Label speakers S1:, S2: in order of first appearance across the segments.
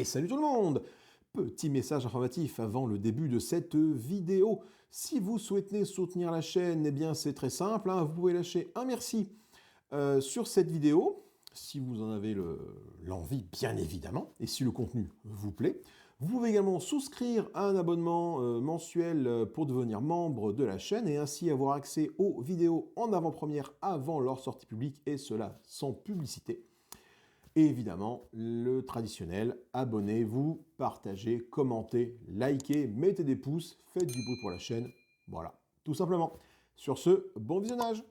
S1: Et salut tout le monde! Petit message informatif avant le début de cette vidéo. Si vous souhaitez soutenir la chaîne, eh bien c'est très simple, hein, vous pouvez lâcher un merci sur cette vidéo, si vous en avez l'envie bien évidemment, et si le contenu vous plaît. Vous pouvez également souscrire à un abonnement mensuel pour devenir membre de la chaîne et ainsi avoir accès aux vidéos en avant-première avant leur sortie publique et cela sans publicité. Et évidemment, le traditionnel, abonnez-vous, partagez, commentez, likez, mettez des pouces, faites du bruit pour la chaîne. Voilà, tout simplement. Sur ce, bon visionnage.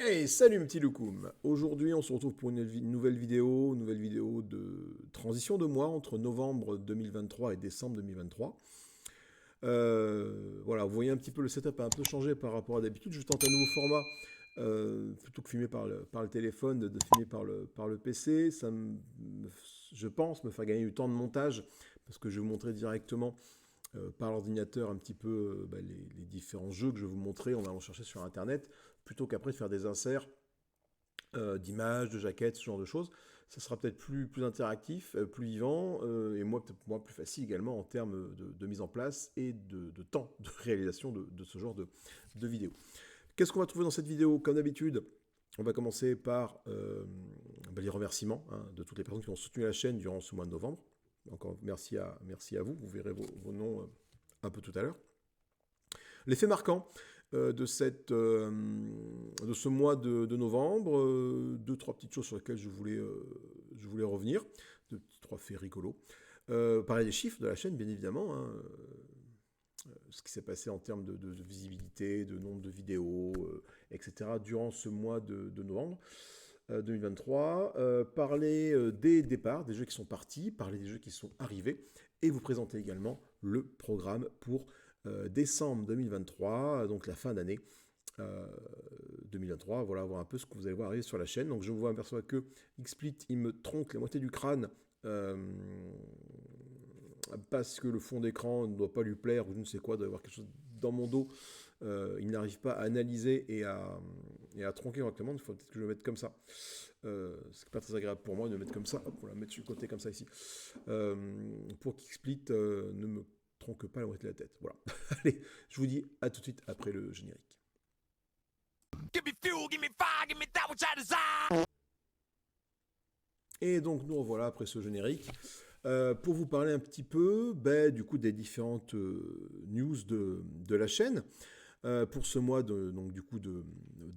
S1: Hey, salut mes petits loukoums. Aujourd'hui, on se retrouve pour une nouvelle vidéo de transition de mois entre novembre 2023 et décembre 2023. Voilà, vous voyez un petit peu le setup a un peu changé par rapport à d'habitude. Je tente un nouveau format. Plutôt que filmer par le téléphone, de filmer par le PC, je pense me faire gagner du temps de montage parce que je vais vous montrer directement par l'ordinateur un petit peu les différents jeux que je vais vous montrer. On va en chercher sur internet plutôt qu'après de faire des inserts d'images, de jaquettes, ce genre de choses. Ça sera peut-être plus interactif, plus vivant et peut-être plus facile également en termes de mise en place et de temps de réalisation de ce genre de vidéos. Qu'est-ce qu'on va trouver dans cette vidéo? Comme d'habitude, on va commencer par les remerciements de toutes les personnes qui ont soutenu la chaîne durant ce mois de novembre. Encore merci à vous, vous verrez vos noms un peu tout à l'heure. Les faits marquants de ce mois de novembre, deux, trois petites choses sur lesquelles je voulais revenir, trois faits rigolos. Parler des chiffres de la chaîne, bien évidemment, ce qui s'est passé en termes de visibilité, de nombre de vidéos, etc. durant ce mois de novembre 2023. Parler des départs, des jeux qui sont partis, parler des jeux qui sont arrivés, et vous présenter également le programme pour décembre 2023, donc la fin d'année 2023. Voilà, voir un peu ce que vous allez voir arriver sur la chaîne. Donc je vous aperçois que XSplit, il me tronque la moitié du crâne. Parce que le fond d'écran ne doit pas lui plaire ou je ne sais quoi, doit y avoir quelque chose dans mon dos, il n'arrive pas à analyser et à tronquer correctement, il faut peut-être que je le mette comme ça. C'est pas très agréable pour moi de le mettre comme ça. Hop, on va le mettre sur le côté comme ça ici. Pour qu'XSplit ne me tronque pas la moitié de la tête. Voilà. Allez, je vous dis à tout de suite après le générique. Et donc nous revoilà après ce générique. Pour vous parler un petit peu du coup des différentes news de la chaîne pour ce mois de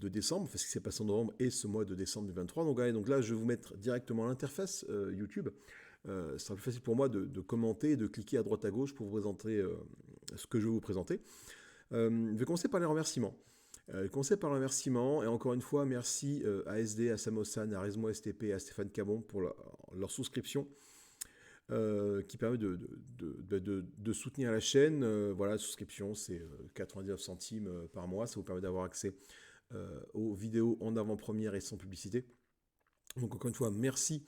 S1: décembre, enfin ce qui s'est passé en novembre et ce mois de décembre 2023. Donc là, je vais vous mettre directement l'interface YouTube. Ce sera plus facile pour moi de commenter et de cliquer à droite à gauche pour vous présenter ce que je vais vous présenter. Je vais commencer par les remerciements. Et encore une fois, merci à SD, à Samosan, à Resmo STP et à Stéphane Cabon pour leur souscription. Qui permet de soutenir la chaîne. Voilà, la souscription, c'est 99 centimes par mois. Ça vous permet d'avoir accès aux vidéos en avant-première et sans publicité. Donc encore une fois, merci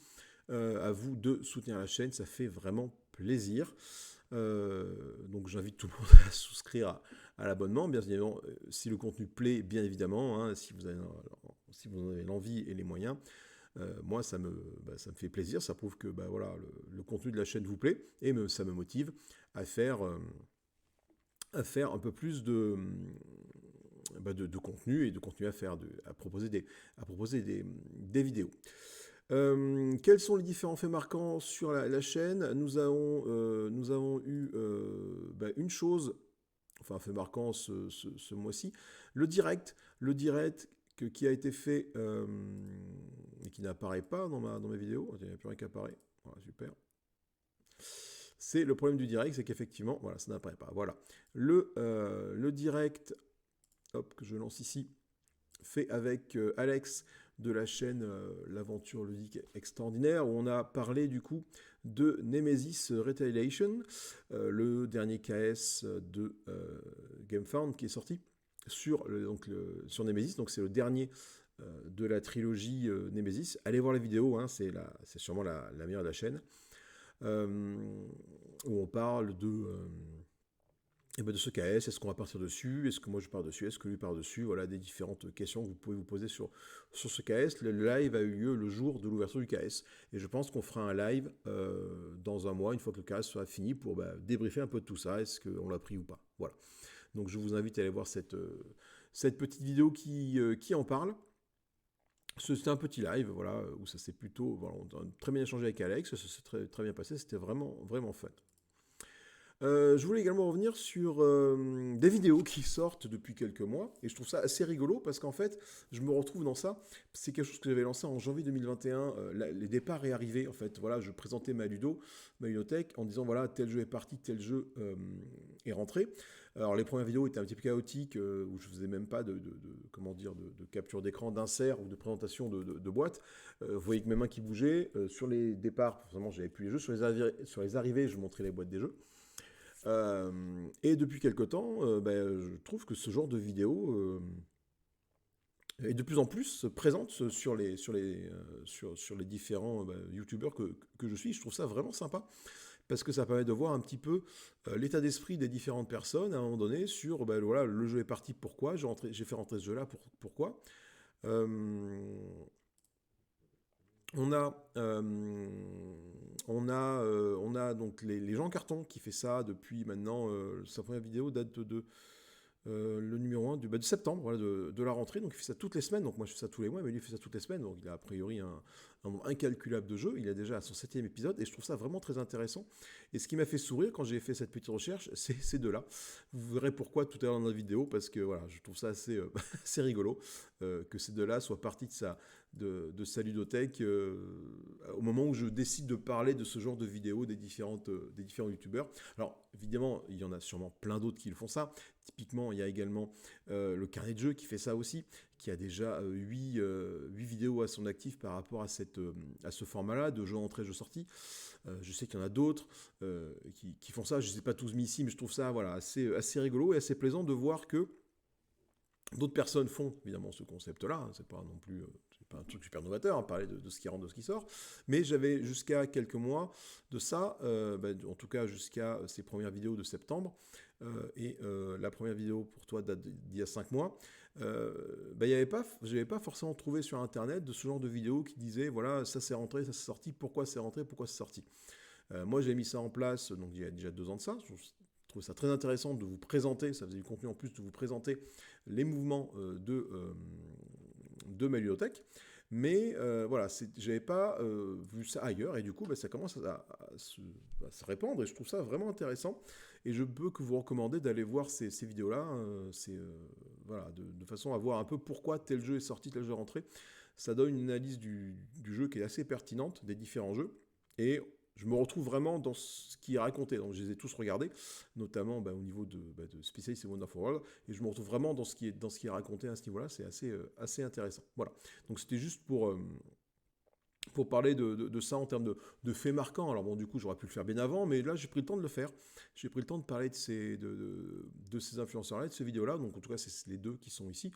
S1: à vous de soutenir la chaîne. Ça fait vraiment plaisir. Donc j'invite tout le monde à souscrire à l'abonnement. Bien évidemment, si le contenu plaît, bien évidemment, si vous en avez l'envie et les moyens. Moi, ça me fait plaisir, ça prouve que voilà, le contenu de la chaîne vous plaît, et ça me motive à faire un peu plus de contenu, et de continuer à proposer des vidéos. Quels sont les différents faits marquants sur la chaîne? Nous avons eu une chose, enfin un fait marquant ce mois-ci, le direct qui a été fait et qui n'apparaît pas dans mes vidéos. Il n'y a plus rien qui apparaît. Voilà, super. C'est le problème du direct, c'est qu'effectivement, voilà, ça n'apparaît pas. Voilà. Le direct, hop, que je lance ici, fait avec Alex de la chaîne L'aventure ludique extraordinaire, où on a parlé du coup de Nemesis Retaliation, le dernier KS de GameFound qui est sorti sur Nemesis. Donc c'est le dernier de la trilogie Nemesis. Allez voir la vidéo, c'est sûrement la meilleure de la chaîne, où on parle et ben de ce KS, est-ce qu'on va partir dessus? Est-ce que moi je pars dessus? Est-ce que lui part dessus? Voilà des différentes questions que vous pouvez vous poser sur ce KS. Le live a eu lieu le jour de l'ouverture du KS. Et je pense qu'on fera un live dans un mois, une fois que le KS sera fini, pour débriefer un peu de tout ça. Est-ce qu'on l'a pris ou pas? Voilà. Donc je vous invite à aller voir cette petite vidéo qui en parle. C'était un petit live, voilà, où ça s'est plutôt... Voilà, on a très bien échangé avec Alex, ça s'est très, très bien passé, c'était vraiment, vraiment fun. Je voulais également revenir sur des vidéos qui sortent depuis quelques mois, et je trouve ça assez rigolo parce qu'en fait, je me retrouve dans ça. C'est quelque chose que j'avais lancé en janvier 2021. Les départs est arrivé, en fait. Voilà, je présentais ma ludothèque, en disant voilà, tel jeu est parti, tel jeu est rentré. Alors les premières vidéos étaient un petit peu chaotiques, où je faisais même pas comment dire, de capture d'écran, d'insert ou de présentation de boîte. Vous voyez que mes mains qui bougeaient. Sur les départs, forcément, j'avais plus les jeux. Sur les arrivées, je montrais les boîtes des jeux. Et depuis quelque temps, je trouve que ce genre de vidéo est de plus en plus présente sur les différents youtubeurs que je suis. Je trouve ça vraiment sympa parce que ça permet de voir un petit peu l'état d'esprit des différentes personnes à un moment donné sur voilà, le jeu est parti, pourquoi j'ai fait rentrer ce jeu là, pourquoi. On a donc les gens en carton qui fait ça depuis maintenant, sa première vidéo date de le numéro 1 de septembre, voilà, de la rentrée, donc il fait ça toutes les semaines, donc moi je fais ça tous les mois, mais lui il fait ça toutes les semaines, donc il a a priori un nombre incalculable de jeux, il est déjà à son 7e épisode, et je trouve ça vraiment très intéressant, et ce qui m'a fait sourire quand j'ai fait cette petite recherche, c'est ces deux-là. Vous verrez pourquoi tout à l'heure dans la vidéo, parce que voilà, je trouve ça assez, assez rigolo, que ces deux-là soient partis de sa ludothèque au moment où je décide de parler de ce genre de vidéos des différents youtubeurs. Alors évidemment, il y en a sûrement plein d'autres qui le font ça. Typiquement, il y a également le carnet de jeu qui fait ça aussi, qui a déjà 8 vidéos à son actif par rapport à ce format-là, de jeux entrée, jeux sortis. Je sais qu'il y en a d'autres qui font ça, je ne les ai pas tous mis ici, mais je trouve ça voilà, assez rigolo et assez plaisant de voir que d'autres personnes font évidemment ce concept-là, hein, c'est pas non plus c'est pas un truc super novateur, hein, parler de ce qui rentre, de ce qui sort, mais j'avais jusqu'à quelques mois de ça, en tout cas jusqu'à ces premières vidéos de septembre, et la première vidéo pour toi date d'il y a 5 mois, j'avais pas forcément trouvé sur internet de ce genre de vidéo qui disait voilà, ça c'est rentré, ça c'est sorti, pourquoi c'est rentré, pourquoi c'est sorti. Moi j'ai mis ça en place, donc il y a déjà 2 ans de ça, je trouve ça très intéressant de vous présenter, ça faisait du contenu en plus, de vous présenter les mouvements de ma ludothèque. Mais voilà, j'avais pas vu ça ailleurs, et du coup, ça commence à se répandre, et je trouve ça vraiment intéressant. Et je peux que vous recommander d'aller voir ces vidéos-là, voilà, de façon à voir un peu pourquoi tel jeu est sorti, tel jeu est rentré. Ça donne une analyse du jeu qui est assez pertinente, des différents jeux, et je me retrouve vraiment dans ce qui est raconté. Donc, je les ai tous regardés, notamment au niveau de Specialist et Wonderful World, et je me retrouve vraiment dans ce qui est raconté à ce niveau-là. C'est assez intéressant. Voilà. Donc, c'était juste pour parler de ça en termes de faits marquants. Alors bon, du coup, j'aurais pu le faire bien avant, mais là, j'ai pris le temps de le faire. J'ai pris le temps de parler de ces influenceurs-là, de ces vidéos-là. Donc, en tout cas, c'est les deux qui sont ici.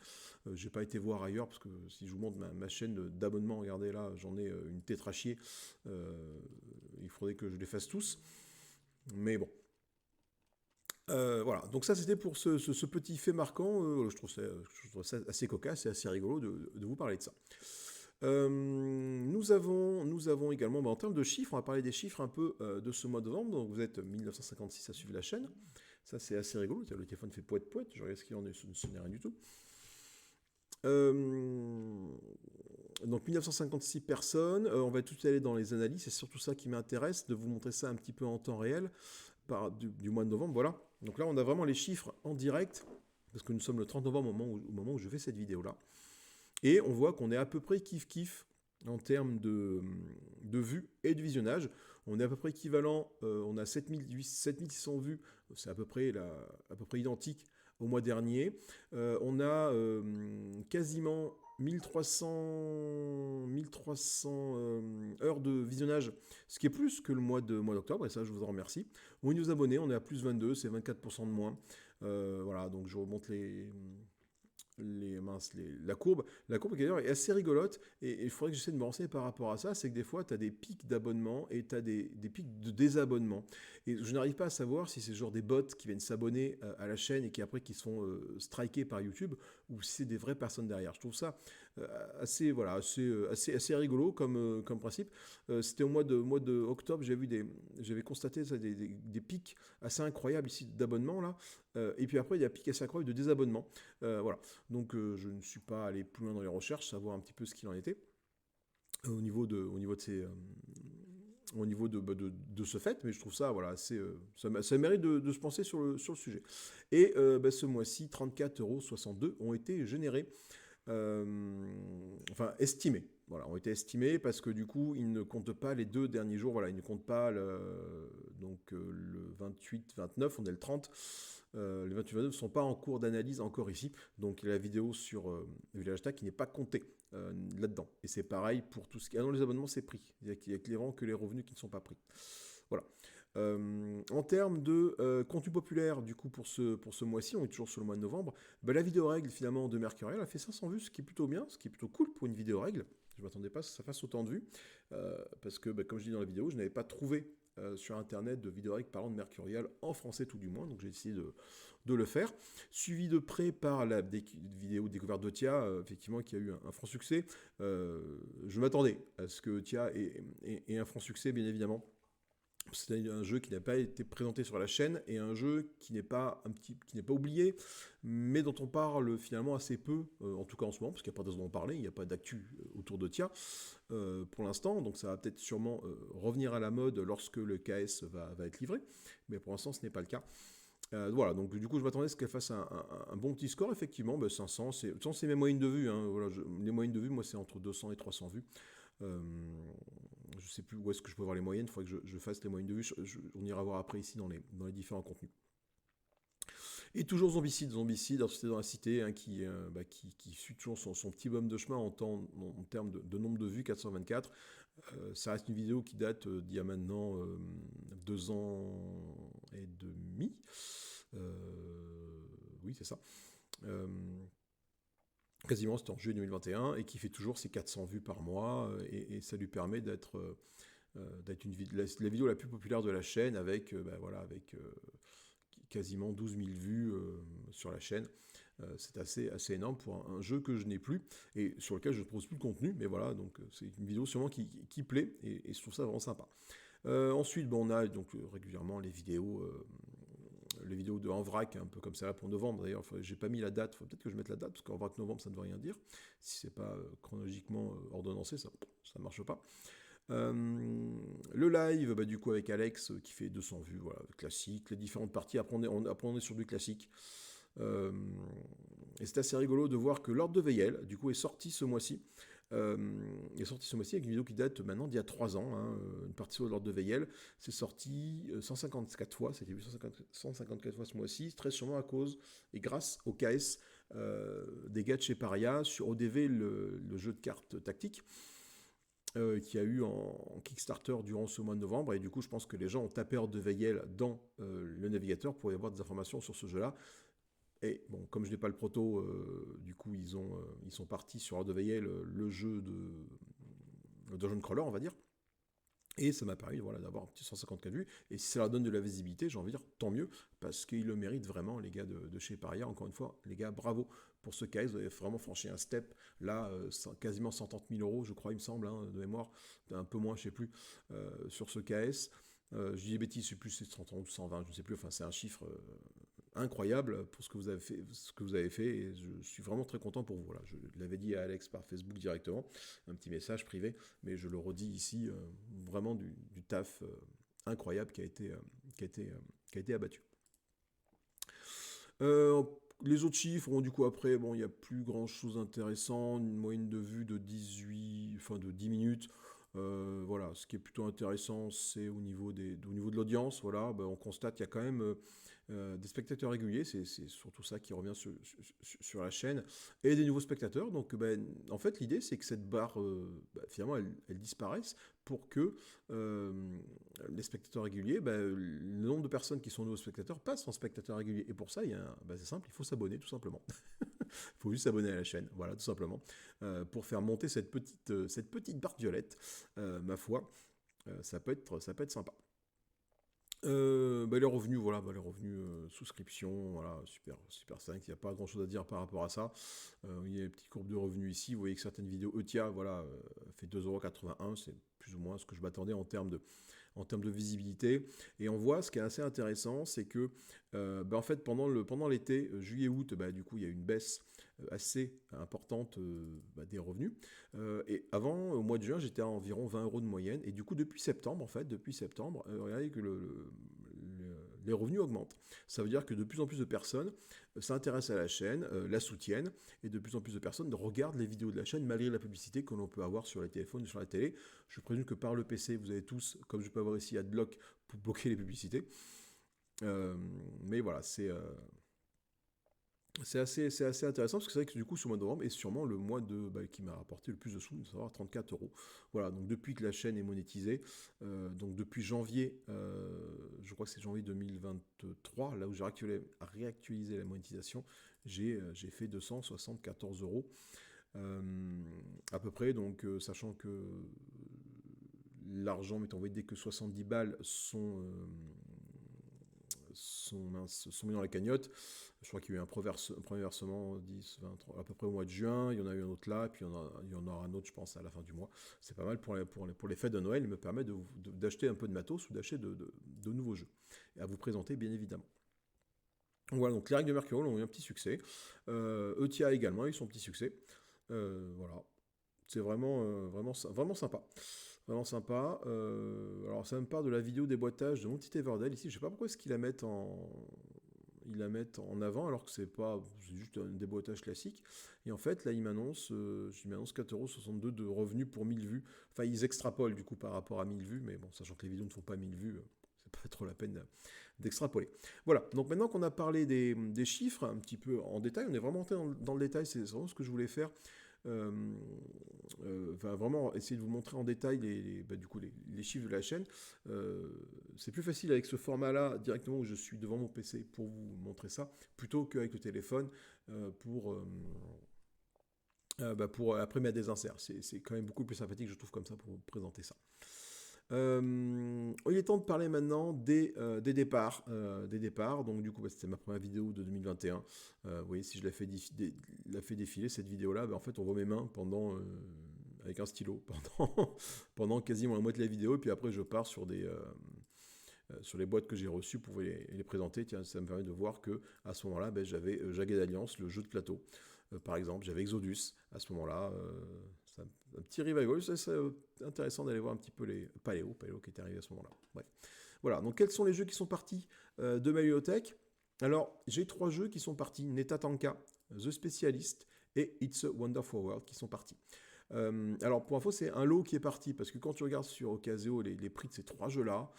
S1: J'ai pas été voir ailleurs, parce que si je vous montre ma chaîne d'abonnement, regardez là, j'en ai une tétrachier. Il faudrait que je les fasse tous. Mais bon. Voilà, donc ça c'était pour ce petit fait marquant. Je trouve ça assez cocasse et assez rigolo de vous parler de ça. Nous avons également, en termes de chiffres, on va parler des chiffres un peu de ce mois de novembre. Donc vous êtes 1956 à suivre la chaîne. Ça c'est assez rigolo. Le téléphone fait poète-poète. Je regarde ce qu'il y en est, ce n'est rien du tout. Donc 1956 personnes. On va tout aller dans les analyses. C'est surtout ça qui m'intéresse, de vous montrer ça un petit peu en temps réel du mois de novembre. Voilà. Donc là on a vraiment les chiffres en direct, parce que nous sommes le 30 novembre au moment où je fais cette vidéo-là. Et on voit qu'on est à peu près kiff-kiff en termes de vues et de visionnage. On est à peu près équivalent, on a 7600 vues, c'est à peu près identique au mois dernier. On a quasiment 1300 heures de visionnage, ce qui est plus que le mois d'octobre, et ça je vous en remercie. Au niveau des abonnés, on est à plus 22, c'est 24% de moins. Voilà, donc je remonte La courbe qui d'ailleurs est assez rigolote, et il faudrait que j'essaie de me renseigner par rapport à ça, c'est que des fois, tu as des pics d'abonnement et tu as des pics de désabonnement. Et je n'arrive pas à savoir si c'est genre des bots qui viennent s'abonner à la chaîne et qui après qui se font striker par YouTube, ou si c'est des vraies personnes derrière. Je trouve ça assez rigolo comme principe. C'était au mois de octobre, j'avais constaté ça, des pics assez incroyables ici d'abonnement là. Et puis après, il y a un pic assez incroyable de désabonnement. Voilà. Donc je ne suis pas allé plus loin dans les recherches, savoir un petit peu ce qu'il en était au niveau de ce fait, mais je trouve ça, voilà, ça mérite de se penser sur le sujet. Et ce mois-ci, 34,62 € ont été générés, enfin estimés. Voilà, ont été estimés parce que du coup, ils ne comptent pas les 2 derniers jours. Voilà, ils ne comptent pas le 28-29, on est le 30. Les 28-29 ne sont pas en cours d'analyse encore ici. Donc il y a la vidéo sur le village hashtag qui n'est pas comptée là-dedans. Et c'est pareil pour tout ce qui est... Ah non, les abonnements, c'est pris. Il y a clairement que les revenus qui ne sont pas pris. Voilà. En termes de contenu populaire, du coup, pour ce mois-ci, on est toujours sur le mois de novembre, la vidéo règle, finalement, de Mercurial a fait 500 vues, ce qui est plutôt bien, ce qui est plutôt cool pour une vidéo règle. Je ne m'attendais pas à ce que ça fasse autant de vues, parce que, comme je dis dans la vidéo, je n'avais pas trouvé sur Internet de vidéo règle parlant de Mercurial, en français tout du moins, donc j'ai essayé de le faire. Suivi de près par la vidéo découverte de Tia, effectivement, qui a eu un franc succès. Je m'attendais à ce que Tia ait un franc succès, bien évidemment. C'est un jeu qui n'a pas été présenté sur la chaîne et un jeu qui n'est pas oublié, mais dont on parle finalement assez peu, en tout cas en ce moment, parce qu'il n'y a pas de raison d'en parler, il n'y a pas d'actu autour de Tia pour l'instant, donc ça va peut-être sûrement revenir à la mode lorsque le KS va être livré, mais pour l'instant ce n'est pas le cas. Voilà, donc du coup je m'attendais à ce qu'elle fasse un bon petit score, effectivement, 500, c'est mes moyennes de vues, hein, voilà, les moyennes de vues, moi c'est entre 200 et 300 vues. Je sais plus où est-ce que je peux voir les moyennes, il faudrait que je fasse les moyennes de vues, on ira voir après ici dans les différents contenus. Et toujours Zombicide, c'était dans la cité, hein, qui suit toujours son petit bonhomme de chemin en termes de nombre de vues, 424. Ça reste une vidéo qui date d'il y a maintenant 2 ans et demi. Oui, c'est ça. Quasiment, c'était en juillet 2021, et qui fait toujours ses 400 vues par mois, et ça lui permet d'être la vidéo la plus populaire de la chaîne, avec quasiment 12 000 vues sur la chaîne. C'est assez énorme pour un jeu que je n'ai plus, et sur lequel je ne propose plus de contenu, mais voilà, donc c'est une vidéo sûrement qui plaît, et je trouve ça vraiment sympa. Ensuite, on a donc régulièrement les vidéos de En Vrac, un peu comme ça là pour novembre. D'ailleurs, j'ai pas mis la date, faut peut-être que je mette la date, parce qu'en Vrac novembre, ça ne veut rien dire. Si c'est pas chronologiquement ordonnancé, ça marche pas. Le live, du coup, avec Alex, qui fait 200 vues, voilà, classique, les différentes parties. Après, on est sur du classique. Et c'est assez rigolo de voir que l'Ordre de Veyel, du coup, est sorti ce mois-ci. Avec une vidéo qui date maintenant d'il y a 3 ans, hein, une partie sur l'Ordre de Veyel. C'est sorti 154 fois, c'était vu 154 fois ce mois-ci, très sûrement à cause et grâce au KS des gars de chez Paria sur ODV, le jeu de cartes tactique. Qui a eu en Kickstarter durant ce mois de novembre, et du coup je pense que les gens ont tapé Ordre de Veyel dans le navigateur pour y avoir des informations sur ce jeu-là. Et bon, comme je n'ai pas le proto, du coup ils sont partis sur Ordre de Veyel, le jeu de Dungeon Crawler, on va dire. Et ça m'a permis d'avoir un petit 154 vues. Et si ça leur donne de la visibilité, j'ai envie de dire tant mieux, parce qu'ils le méritent vraiment, les gars de chez Paria. Encore une fois, les gars, bravo pour ce KS. Vous avez vraiment franchi un step. Là, quasiment 130 000 €, je crois, il me semble, hein, de mémoire. Un peu moins, je ne sais plus, sur ce KS. Je dis des bêtises, je ne sais plus si c'est 130 ou 120, je ne sais plus. Enfin, c'est un chiffre incroyable pour ce que vous avez fait, et je suis vraiment très content pour vous. Voilà, je l'avais dit à Alex par Facebook directement, un petit message privé, mais je le redis ici, vraiment du taf incroyable qui a été abattu. Les autres chiffres, du coup après, il n'y a plus grand chose d'intéressant, une moyenne de vue de 10 minutes. Voilà, ce qui est plutôt intéressant, c'est au niveau de l'audience. Voilà, on constate qu'il y a quand même des spectateurs réguliers, c'est surtout ça qui revient sur la chaîne, et des nouveaux spectateurs. Donc, ben, en fait, l'idée, c'est que cette barre, finalement, elle disparaisse pour que euh, les spectateurs réguliers, ben, le nombre de personnes qui sont nouveaux spectateurs passe en spectateurs réguliers. Et pour ça, ben, c'est simple, il faut s'abonner, tout simplement. Il faut juste s'abonner à la chaîne, voilà, tout simplement, pour faire monter cette petite barre violette, ma foi, ça peut être sympa. Bah, les revenus, voilà, bah, les revenus souscription, voilà, super 5, il n'y a pas grand chose à dire par rapport à ça. Il y a les petites courbes de revenus ici, vous voyez que certaines vidéos, ETIA, voilà, fait 2,81 €, c'est plus ou moins ce que je m'attendais en termes de visibilité. Et on voit, ce qui est assez intéressant, c'est que bah, en fait, pendant l'été, juillet-août, bah, du coup, il y a une baisse assez importante bah, des revenus. Et avant, au mois de juin, j'étais à environ 20 € de moyenne. Et du coup, depuis septembre, en fait, regardez que les revenus augmentent. Ça veut dire que de plus en plus de personnes s'intéressent à la chaîne, la soutiennent, et de plus en plus de personnes regardent les vidéos de la chaîne malgré la publicité que l'on peut avoir sur les téléphones ou sur la télé. Je présume que par le PC, vous avez tous, comme je peux avoir ici, Adblock pour bloquer les publicités. Mais voilà, c'est assez intéressant parce que c'est vrai que du coup, ce mois de novembre est sûrement le mois qui m'a rapporté le plus de sous, de savoir 34 €. Voilà, donc depuis que la chaîne est monétisée, donc depuis janvier, je crois que c'est janvier 2023, là où j'ai réactualisé la monétisation, j'ai fait 274 € à peu près, donc sachant que l'argent m'est envoyé dès que 70 balles sont mis dans la cagnotte. Je crois qu'il y a eu un premier versement 10, 20, 30, à peu près au mois de juin. Il y en a eu un autre là, et puis il y en aura un autre, je pense, à la fin du mois. C'est pas mal pour les fêtes de Noël. Il me permet d'acheter un peu de matos ou d'acheter de nouveaux jeux. Et à vous présenter, bien évidemment. Voilà, donc les règles de Mercurial ont eu un petit succès. ETIA également a eu son petit succès. Voilà. C'est vraiment sympa. Vraiment sympa. Alors ça me parle de la vidéo déboîtage de Monty Everdell ici. Je sais pas pourquoi est-ce ils la mettent en avant alors que c'est juste un déboîtage classique. Et en fait là il m'annonce 4,62 € de revenus pour 1000 vues. Enfin ils extrapolent du coup par rapport à 1000 vues, mais bon, sachant que les vidéos ne font pas 1000 vues, c'est pas trop la peine d'extrapoler. Voilà, donc maintenant qu'on a parlé des chiffres un petit peu en détail, on est vraiment entré dans le détail, c'est vraiment ce que je voulais faire. Vraiment essayer de vous montrer en détail les chiffres de la chaîne. C'est plus facile avec ce format-là, directement où je suis devant mon PC pour vous montrer ça, plutôt qu'avec le téléphone pour après mettre des inserts. C'est quand même beaucoup plus sympathique, je trouve, comme ça, pour vous présenter ça. Il est temps de parler maintenant des départs. Donc du coup, c'était ma première vidéo de 2021. Vous voyez, si je la fais défiler, cette vidéo-là, en fait, on voit mes mains avec un stylo pendant quasiment la moitié de la vidéo. Et puis après, je pars sur les boîtes que j'ai reçues pour les présenter. Tiens, ça me permet de voir que à ce moment-là, j'avais Jagged Alliance, le jeu de plateau. Par exemple, j'avais Exodus à ce moment-là. C'est un petit revival. C'est intéressant d'aller voir un petit peu les Paléo qui est arrivé à ce moment-là. Bref. Voilà, donc quels sont les jeux qui sont partis de ma bibliothèque? Alors, j'ai 3 jeux qui sont partis, Netatanka, The Specialist et It's a Wonderful World qui sont partis. Alors, pour info, c'est un lot qui est parti, parce que quand tu regardes sur Ocasio les prix de ces 3 jeux-là,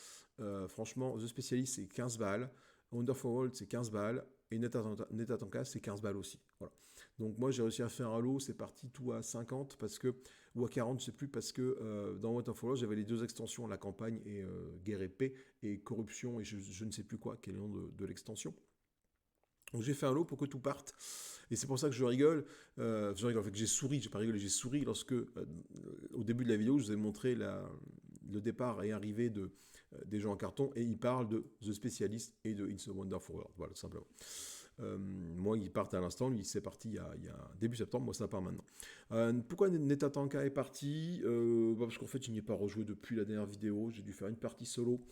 S1: franchement, The Specialist, c'est 15 balles, Wonderful World, c'est 15 balles, et Netatanka, c'est 15 balles aussi. Voilà. Donc moi, j'ai réussi à faire un lot, c'est parti tout à 50, ou à 40, je sais plus, parce que dans Wonderful World, j'avais les 2 extensions, la campagne et Guerre épée, et Corruption, et je ne sais plus quoi, quel est le nom de l'extension. Donc j'ai fait un lot pour que tout parte. Et c'est pour ça que je rigole. En fait, j'ai souri, j'ai pas rigolé, j'ai souri lorsque, au début de la vidéo, je vous ai montré le départ et arrivée des jeux en carton, et ils parlent de The Specialist et de It's a Wonderful World. Voilà, tout simplement. Moi, ils partent à l'instant, lui, c'est parti il y a début septembre, moi, ça part maintenant. Pourquoi Netatanka est parti parce qu'en fait, je n'y ai pas rejoué depuis la dernière vidéo, j'ai dû faire une partie solo.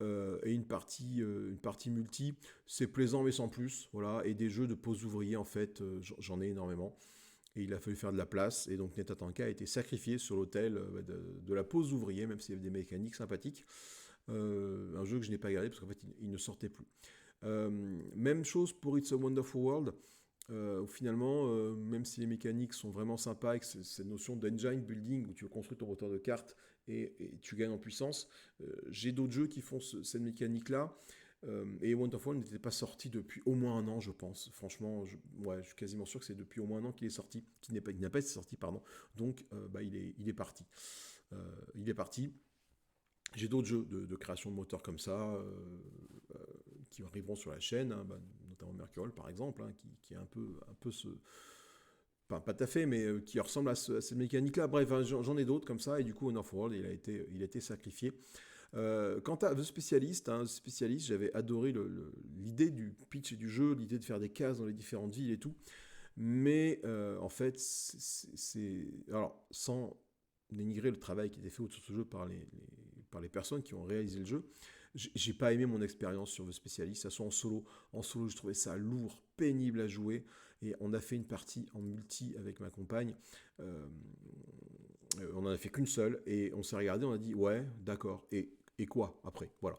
S1: Et une partie multi, c'est plaisant mais sans plus, voilà, et des jeux de pause ouvrier en fait, j'en ai énormément, et il a fallu faire de la place, et donc Netatanka a été sacrifié sur l'autel de la pause ouvrier, même s'il y avait des mécaniques sympathiques, un jeu que je n'ai pas gardé parce qu'en fait il ne sortait plus. Même chose pour It's a Wonderful World, où finalement, même si les mécaniques sont vraiment sympas, avec cette notion d'engine building, où tu construis ton moteur de cartes et tu gagnes en puissance, j'ai d'autres jeux qui font cette mécanique-là, Et Wonderful n'était pas sorti depuis au moins un an, je pense. Franchement, ouais, je suis quasiment sûr que c'est depuis au moins un an qu'il est sorti, qu'il n'a pas été sorti, pardon. Donc, il est parti. Il est parti. J'ai d'autres jeux de création de moteurs comme ça euh, qui arriveront sur la chaîne, hein, notamment Mercurial par exemple, hein, qui est un peu ce. Enfin, pas tout à fait, mais qui ressemble à cette mécanique-là. Bref, hein, j'en ai d'autres comme ça, et du coup, Honor for World, il a été sacrifié. Quant à The Specialist, j'avais adoré l'idée du pitch et du jeu, l'idée de faire des cases dans les différentes villes et tout. Mais en fait, alors, sans dénigrer le travail qui était fait autour de ce jeu par les personnes qui ont réalisé le jeu, j'ai pas aimé mon expérience sur The Specialist, ça soit en solo. En solo, je trouvais ça lourd, pénible à jouer. Et on a fait une partie en multi avec ma compagne. Euh, on en a fait qu'une seule. Et on s'est regardé, on a dit, ouais, d'accord. Et quoi après? Voilà.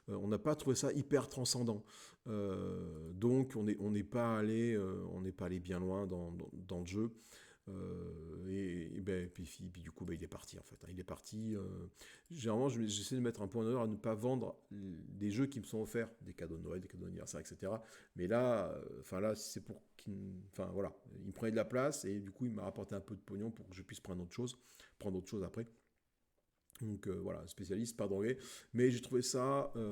S1: On n'a pas trouvé ça hyper transcendant. Donc on n'est pas allé bien loin dans le jeu. Puis du coup, il est parti en fait, hein. Il est parti. Généralement, j'essaie de mettre un point d'honneur à ne pas vendre des jeux qui me sont offerts, des cadeaux de Noël, des cadeaux d'anniversaire, etc. Mais là, c'est pour enfin voilà, il me prenait de la place et du coup, il m'a rapporté un peu de pognon pour que je puisse prendre autre chose après. Donc voilà, spécialiste, pardon, mais j'ai trouvé ça mou,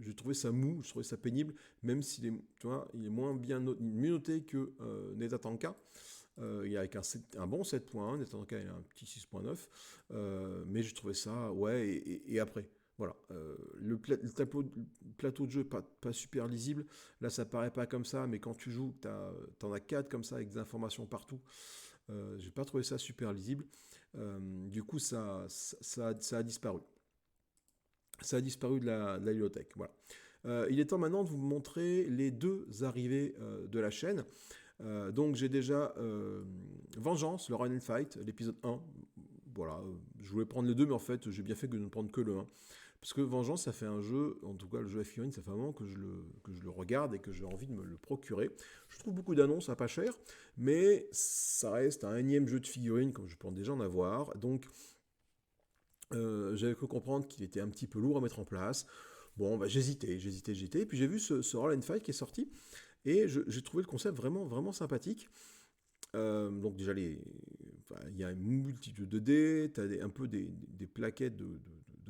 S1: j'ai trouvé ça pénible, même s'il est, tu vois, il est mieux noté que Netatanka. Il est avec un bon 7.1, Netatanka il a un petit 6.9, mais j'ai trouvé ça, ouais, et après. Voilà, le plateau de jeu pas super lisible. Là, ça paraît pas comme ça, mais quand tu joues, t'en as 4 comme ça avec des informations partout. J'ai pas trouvé ça super lisible. Du coup, ça a disparu. Ça a disparu de la bibliothèque. Voilà. Il est temps maintenant de vous montrer les deux arrivées de la chaîne. Donc j'ai déjà Vengeance, le Run and Fight, l'épisode 1. Voilà, je voulais prendre les deux, mais en fait, j'ai bien fait de ne prendre que le 1. Parce que Vengeance, ça fait un jeu, en tout cas le jeu à figurines, ça fait un moment que je le regarde et que j'ai envie de me le procurer. Je trouve beaucoup d'annonces à pas cher, mais ça reste un énième jeu de figurines, comme je pense déjà en avoir. Donc j'avais cru comprendre qu'il était un petit peu lourd à mettre en place. Bon, j'hésitais. Et puis j'ai vu ce Roll and Fight qui est sorti, et j'ai trouvé le concept vraiment, vraiment sympathique. Donc déjà, il y a une multitude de dés, tu as un peu des plaquettes de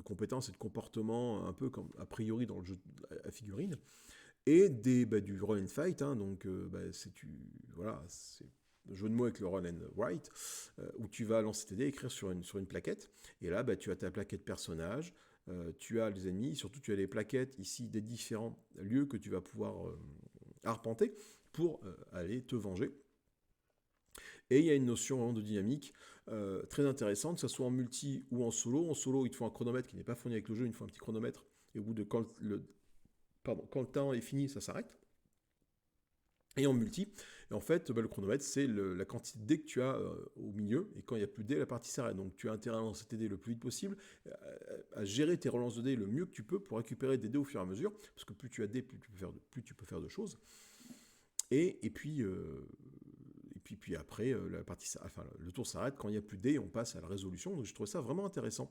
S1: compétences et de comportements, un peu comme a priori dans le jeu à figurines, et du roll and fight, hein, donc c'est le jeu de mots avec le roll and write, où tu vas lancer tes dés, écrire sur une plaquette, et là tu as ta plaquette personnage, tu as les ennemis, surtout tu as les plaquettes ici des différents lieux que tu vas pouvoir arpenter pour aller te venger. Et il y a une notion vraiment de dynamique très intéressante, que ce soit en multi ou en solo. En solo, il te faut un chronomètre qui n'est pas fourni avec le jeu, il te faut un petit chronomètre, et au bout de quand le temps est fini, ça s'arrête. Et en multi, et en fait, le chronomètre, c'est la quantité de dés que tu as au milieu, et quand il n'y a plus de dés, la partie s'arrête. Donc tu as intérêt à lancer tes dés le plus vite possible, à gérer tes relances de dés le mieux que tu peux pour récupérer des dés au fur et à mesure, parce que plus tu as de dés, plus tu peux faire de choses. Et puis après, le tour s'arrête quand il n'y a plus de dés, on passe à la résolution. Donc je trouve ça vraiment intéressant.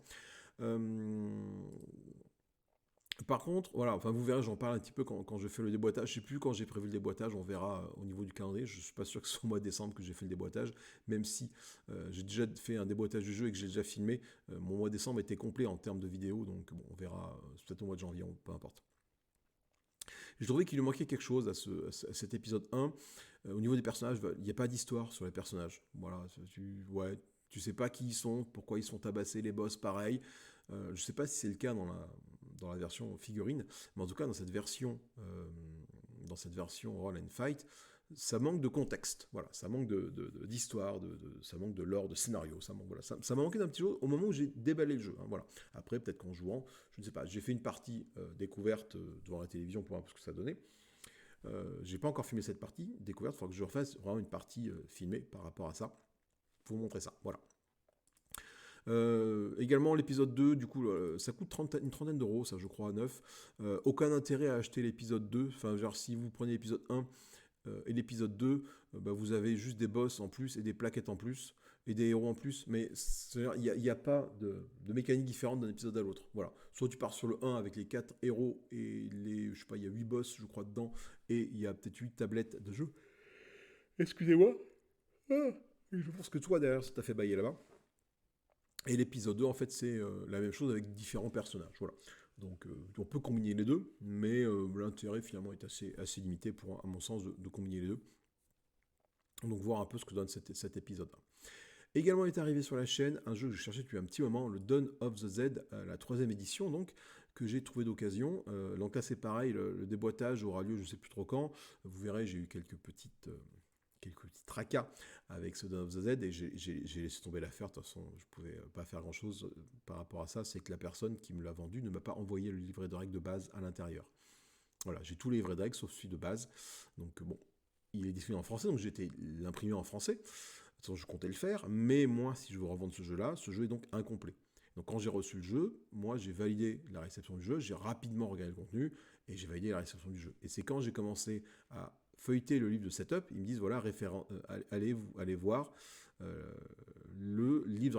S1: Par contre, voilà, vous verrez, j'en parle un petit peu quand je fais le déboîtage. Je ne sais plus quand j'ai prévu le déboîtage, on verra au niveau du calendrier. Je ne suis pas sûr que ce soit au mois de décembre que j'ai fait le déboîtage, même si j'ai déjà fait un déboîtage du jeu et que j'ai déjà filmé. Mon mois de décembre était complet en termes de vidéos, donc bon, on verra, peut-être au mois de janvier, peu importe. Je trouvais qu'il lui manquait quelque chose à cet épisode 1. Au niveau des personnages, il n'y a pas d'histoire sur les personnages. Voilà, tu sais pas qui ils sont, pourquoi ils sont tabassés, les boss pareil. Je sais pas si c'est le cas dans la version figurine, mais en tout cas dans cette version Roll and Fight, ça manque de contexte, voilà, ça manque d'histoire, ça manque de lore, de scénario, ça m'a manqué d'un petit chose au moment où j'ai déballé le jeu, hein, voilà. Après, peut-être qu'en jouant, je ne sais pas, j'ai fait une partie découverte devant la télévision pour voir ce que ça donnait. J'ai pas encore filmé cette partie découverte, il faudra que je refasse vraiment une partie filmée par rapport à ça, pour vous montrer ça, voilà. Également l'épisode 2, du coup, ça coûte une trentaine d'euros, ça je crois, à neuf. Aucun intérêt à acheter l'épisode 2, enfin genre si vous prenez l'épisode 1 et l'épisode 2, vous avez juste des boss en plus et des plaquettes en plus, et des héros en plus, mais il y a pas de mécanique différente d'un épisode à l'autre. Voilà. Soit tu pars sur le 1 avec les 4 héros et les, je sais pas, il y a 8 boss, je crois, dedans, et il y a peut-être 8 tablettes de jeu. Excusez-moi. Ah, et je pense que toi, derrière, ça t'a fait bailler là-bas. Et l'épisode 2, en fait, c'est la même chose avec différents personnages. Voilà. Donc, on peut combiner les deux, mais l'intérêt, finalement, est assez limité, à mon sens, de combiner les deux. Donc, voir un peu ce que donne cet épisode-là. Également est arrivé sur la chaîne un jeu que je cherchais depuis un petit moment, le Dawn of the Z, la 3e édition, donc, que j'ai trouvé d'occasion. Donc là, c'est pareil, le déboîtage aura lieu, je ne sais plus trop quand. Vous verrez, j'ai eu quelques petits tracas avec ce Dawn of the Z et j'ai laissé tomber l'affaire. De toute façon, je ne pouvais pas faire grand-chose par rapport à ça. C'est que la personne qui me l'a vendu ne m'a pas envoyé le livret de règles de base à l'intérieur. Voilà, j'ai tous les livrets de règles sauf celui de base. Donc bon, il est disponible en français, donc j'ai été l'imprimer en français. De toute façon, je comptais le faire, mais moi, si je veux revendre ce jeu-là, ce jeu est donc incomplet. Donc quand j'ai reçu le jeu, moi j'ai validé la réception du jeu, j'ai rapidement regardé le contenu et j'ai validé la réception du jeu. Et c'est quand j'ai commencé à feuilleter le livre de setup, ils me disent voilà, allez voir le livre de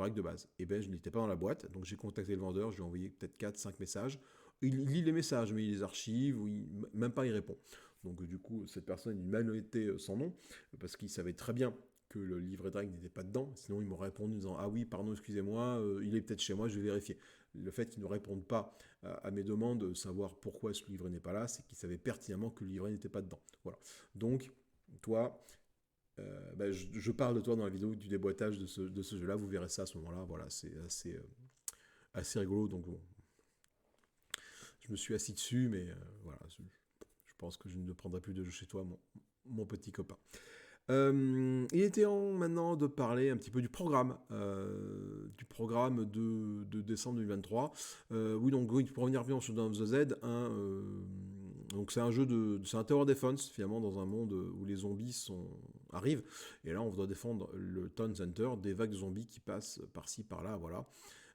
S1: règles de base. Et bien je n'étais pas dans la boîte, donc j'ai contacté le vendeur, je lui ai envoyé peut-être 4-5 messages. Il lit les messages, mais il les archive, ou même pas il répond. Donc du coup, cette personne a une malhonnêteté sans nom, parce qu'il savait très bien que le livret de règles n'était pas dedans, sinon il m'aurait répondu en disant « Ah oui, pardon, excusez-moi, il est peut-être chez moi, je vais vérifier ». Le fait qu'il ne réponde pas à mes demandes, de savoir pourquoi ce livret n'est pas là, c'est qu'il savait pertinemment que le livret n'était pas dedans. Voilà. Donc, toi, je parle de toi dans la vidéo du déboîtage de ce jeu-là, vous verrez ça à ce moment-là, voilà, c'est assez rigolo, donc bon. Je me suis assis dessus, mais voilà, je pense que je ne prendrai plus de jeu chez toi, mon petit copain. Il était temps maintenant de parler un petit peu du programme de décembre 2023. Oui, pour revenir bien sur Dawn of the Z, donc c'est un tower defense finalement dans un monde où les zombies arrivent. Et là, on doit défendre le town center des vagues de zombies qui passent par-ci par-là, voilà.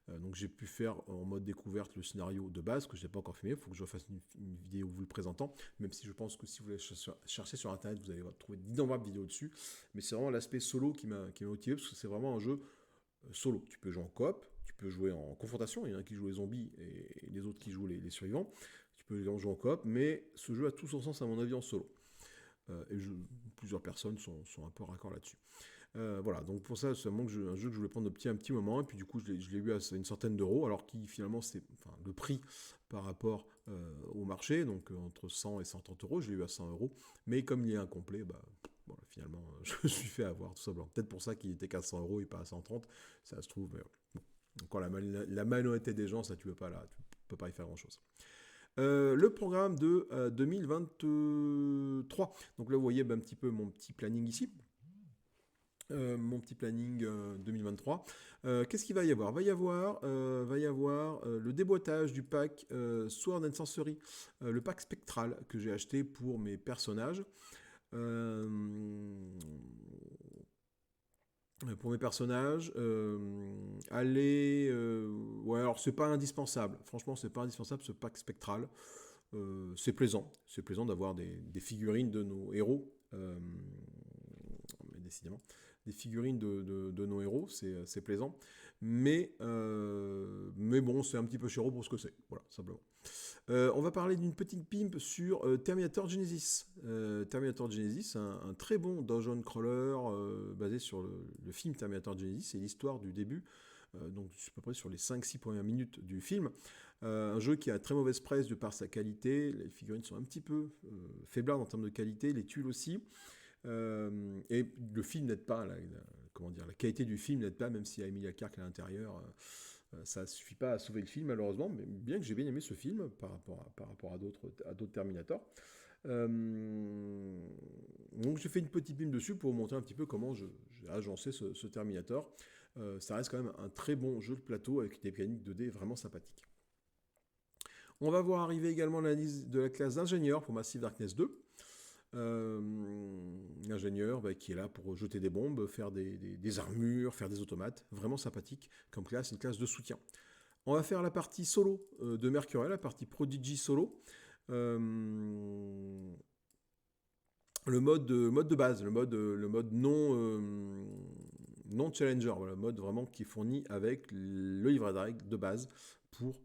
S1: Donc j'ai pu faire en mode découverte le scénario de base que je n'ai pas encore filmé, il faut que je fasse une vidéo vous le présentant, même si je pense que si vous voulez chercher sur internet, vous allez trouver d'innombrables vidéos dessus, mais c'est vraiment l'aspect solo qui m'a motivé, parce que c'est vraiment un jeu solo. Tu peux jouer en coop, tu peux jouer en confrontation, il y en a qui jouent les zombies et les autres qui jouent les survivants, tu peux jouer en coop, mais ce jeu a tout son sens à mon avis en solo. Plusieurs personnes sont un peu raccord là-dessus. Voilà, donc pour ça, c'est un jeu que je voulais prendre un petit moment, et puis du coup, je l'ai eu à une centaine d'euros, alors qui finalement, c'est le prix par rapport au marché, donc entre 100 et 130 euros, je l'ai eu à 100 euros, mais comme il est incomplet, finalement, je me suis fait avoir, tout simplement. Peut-être pour ça qu'il était qu'à 100 euros et pas à 130, ça se trouve, mais bon. Encore la malhonnêteté des gens, ça, tu peux pas y faire grand-chose. Le programme de 2023. Donc là, vous voyez un petit peu mon petit planning ici. Mon petit planning 2023. Qu'est-ce qu'il va y avoir ? Va y avoir le déboîtage du pack Sword and Sorcery, le pack spectral que j'ai acheté pour mes personnages. Ouais, alors c'est pas indispensable. Franchement, c'est pas indispensable ce pack spectral. C'est plaisant d'avoir des figurines de nos héros. Mais décidément, des figurines de nos héros, c'est plaisant. Mais bon, c'est un petit peu chéro pour ce que c'est. Voilà, simplement. On va parler d'une petite pimp sur Terminator Genesis. Terminator Genesis, un très bon dungeon crawler basé sur le film Terminator Genesis. C'est l'histoire du début, donc à peu près sur les 5-6 premières minutes du film. Un jeu qui a très mauvaise presse de par sa qualité. Les figurines sont un petit peu faiblardes en termes de qualité, les tuiles aussi. Et le film n'aide pas, la qualité du film n'aide pas, même s'il y a Emilia Clarke à l'intérieur. Ça ne suffit pas à sauver le film, malheureusement, mais bien que j'ai bien aimé ce film par rapport à d'autres Terminator. Donc j'ai fait une petite bim dessus pour vous montrer un petit peu comment j'ai agencé ce Terminator. Ça reste quand même un très bon jeu de plateau avec des mécaniques 2D vraiment sympathiques. On va voir arriver également l'analyse de la classe d'ingénieur pour Massive Darkness 2. L'ingénieur qui est là pour jeter des bombes, faire des armures, faire des automates, vraiment sympathique comme classe, une classe de soutien. On va faire la partie solo de Mercurial, la partie Prodigy solo, le mode de base, le mode non Challenger, voilà, le mode vraiment qui est fourni avec le livret de règles de base pour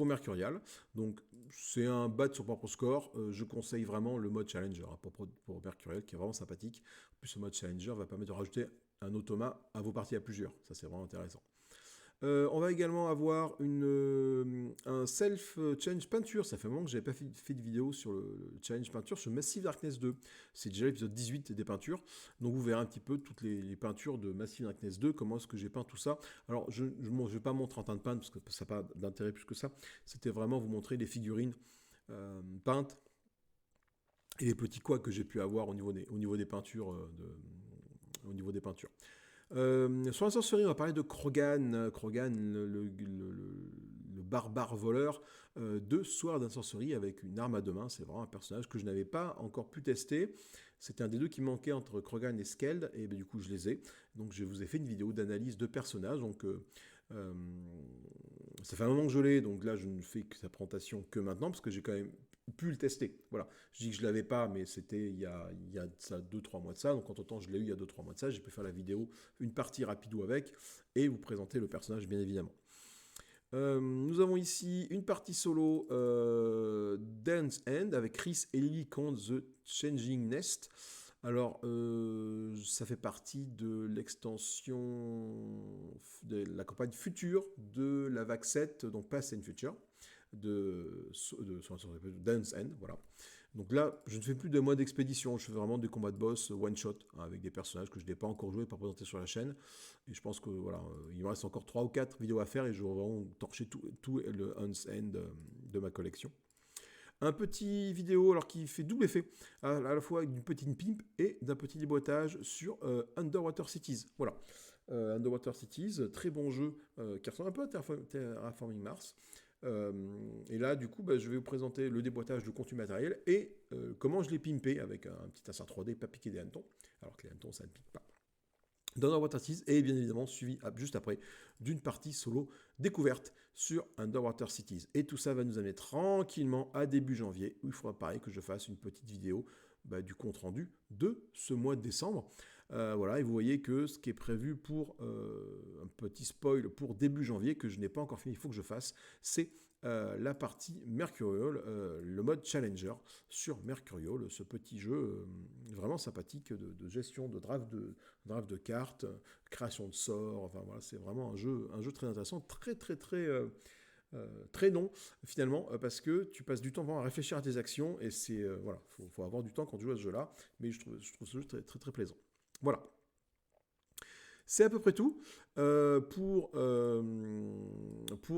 S1: Mercurial. Donc c'est un battre sur propre score. Je conseille vraiment le mode Challenger hein, pour Mercurial qui est vraiment sympathique. En plus, ce mode Challenger va permettre de rajouter un automa à vos parties à plusieurs. Ça, c'est vraiment intéressant. On va également avoir un self-change peinture. Ça fait un moment que je n'avais pas fait de vidéo sur le challenge peinture sur Massive Darkness 2. C'est déjà l'épisode 18 des peintures. Donc vous verrez un petit peu toutes les peintures de Massive Darkness 2, comment est-ce que j'ai peint tout ça. Alors je ne vais pas montrer en train de peindre parce que ça n'a pas d'intérêt plus que ça. C'était vraiment vous montrer les figurines peintes et les petits couacs que j'ai pu avoir au niveau des peintures. Au niveau des peintures. Sur la sorcellerie, on va parler de Krogan. Krogan, le barbare voleur de Sword and Sorcery avec une arme à deux mains. C'est vraiment un personnage que je n'avais pas encore pu tester. C'était un des deux qui manquait entre Krogan et Skeld, et ben, du coup je les ai. Donc je vous ai fait une vidéo d'analyse de personnages. Donc ça fait un moment que je l'ai, donc là je ne fais que sa présentation que maintenant, parce que j'ai quand même pu le tester. Voilà. Je dis que je ne l'avais pas, mais c'était il y a 2-3 mois de ça. Donc entre temps, je l'ai eu il y a 2-3 mois de ça. J'ai pu faire la vidéo, une partie rapidou avec, et vous présenter le personnage, bien évidemment. Nous avons ici une partie solo Dance End avec Chris et Lily contre The Changing Nest. Alors, ça fait partie de l'extension de la campagne future de la vague 7, donc Past and Future, de Dance End, voilà. Donc là, je ne fais plus de mode expédition, je fais vraiment des combats de boss one-shot, hein, avec des personnages que je n'ai pas encore joué, pas présenté sur la chaîne. Et je pense que voilà, il me reste encore 3 ou 4 vidéos à faire et je vais vraiment torcher tout le Dance End de ma collection. Un petit vidéo alors qui fait double effet, à la fois d'une petite pimp et d'un petit déboîtage sur Underwater Cities. Voilà, Underwater Cities, très bon jeu qui ressemble un peu à Terraforming Mars. Et là, du coup, je vais vous présenter le déboîtage de contenu matériel et comment je l'ai pimpé avec un petit insert 3D pas piqué des hannetons, alors que les hannetons, ça ne pique pas. Underwater Cities et bien évidemment suivi juste après d'une partie solo découverte sur Underwater Cities. Et tout ça va nous amener tranquillement à début janvier où il faudra pareil que je fasse une petite vidéo du compte rendu de ce mois de décembre. Voilà, et vous voyez que ce qui est prévu pour un petit spoil pour début janvier que je n'ai pas encore fini, il faut que je fasse, c'est la partie Mercurial, le mode Challenger sur Mercurial, ce petit jeu vraiment sympathique de gestion de draft de cartes, création de sorts, enfin voilà, c'est vraiment un jeu très intéressant, très long finalement, parce que tu passes du temps vraiment à réfléchir à tes actions, et c'est, voilà, faut avoir du temps quand tu joues à ce jeu-là, mais je trouve ce jeu très plaisant. Voilà. C'est à peu près tout pour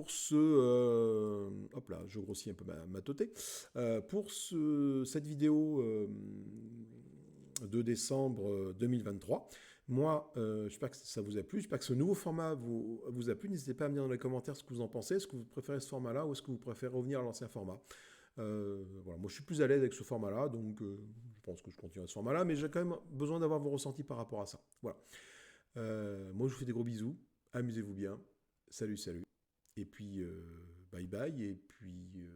S1: ce... hop là, je grossis un peu ma totée. Pour cette vidéo de décembre 2023. Moi, j'espère que ça vous a plu. J'espère que ce nouveau format vous a plu. N'hésitez pas à me dire dans les commentaires ce que vous en pensez. Est-ce que vous préférez ce format-là ou est-ce que vous préférez revenir à l'ancien format? Voilà, moi je suis plus à l'aise avec ce format-là, donc je pense que je continue à ce format-là, mais j'ai quand même besoin d'avoir vos ressentis par rapport à ça. Voilà. Moi je vous fais des gros bisous, amusez-vous bien, salut, et puis bye bye, et puis